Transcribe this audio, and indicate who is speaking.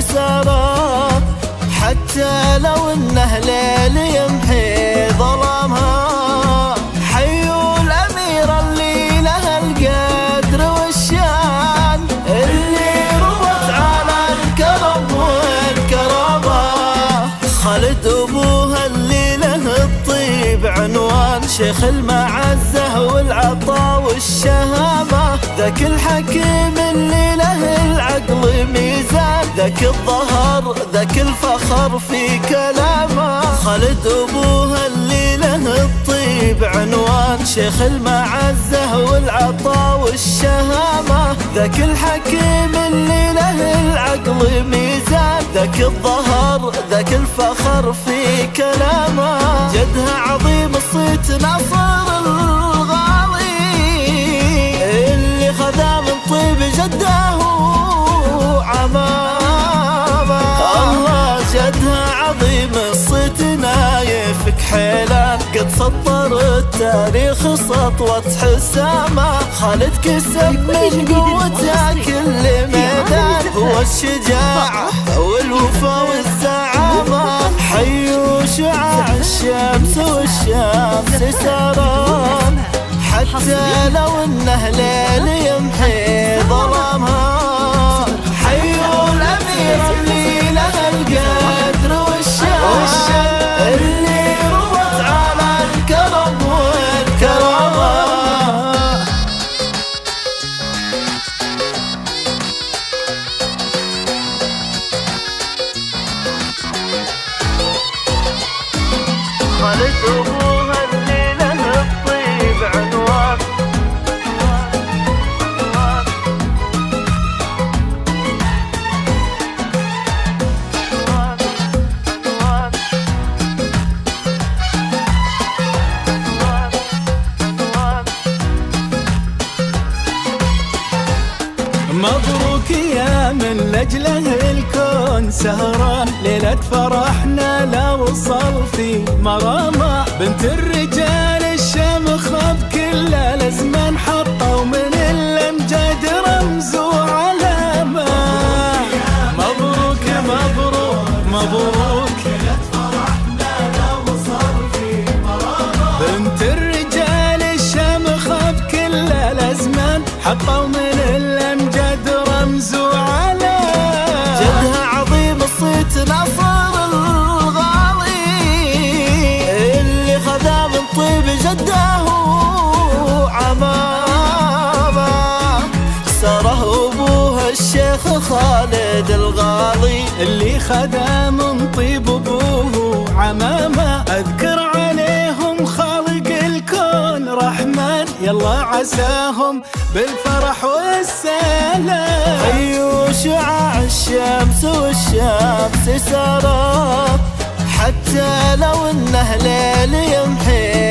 Speaker 1: سرى، حتى لو انه ليل يمحي ظلامها. حيوا الامير اللي له القدر والشان، اللي روت على الكرم والكرامة. خالد ابوها اللي له الطيب عنوان، شيخ المعزة والعطاء والشهامة. ذاك الحكيم اللي له العقل ميزان، ذاك الظهر ذاك الفخر في كلامه. خالد ابوها اللي له الطيب عنوان، شيخ المعزة والعطاء والشهامة. ذاك الحكيم اللي له العقل ميزان، ذاك الظهر ذاك الفخر في كلامه. جدها عظيم الصيت ناصر الغالي، اللي خذا من طيب جده عمامه. الله جدها عظيم الصيت نايف كحيلان، قد سطر التاريخ سطوة حسامه. خالد كسب من قوته كل ميدان، هو الشجاعة والوفا والزعامة. حيوا شعاع الشمس والشمس سران، حتى لو انه ليل يمحي ظلامها. حيوا الامير اللي له القدر والشان، اللي روت على الكرم والكرامة. خالد ابوها اللي له الطيب عنوان،
Speaker 2: مبروك يا من لجله الكون سهران، ليلة فرحنا لا وصل في مرامة. بنت الرجال الشمخة بكل الازمان، حطوا من الامجاد رمز وعلامة. مبروك مبروك مبروك، ليلة فرحنا لا وصل في مرامة. بنت الرجال الشمخة بكل الازمان، حطوا من الامجاد رمز وعلامة.
Speaker 1: جدها عظيم الصيت ناصر الغالي، اللي خذا من طيب جده عمامه. سره ابوها الشيخ خالد الغالي،
Speaker 2: اللي خذا من طيب ابوه عمامه. اذكر عليهم خالق الكون رحمن، يلا عساهم بالفرح والسلام.
Speaker 1: حيوا شعاع الشمس والشمس سرى، حتى لو انه ليل يمحي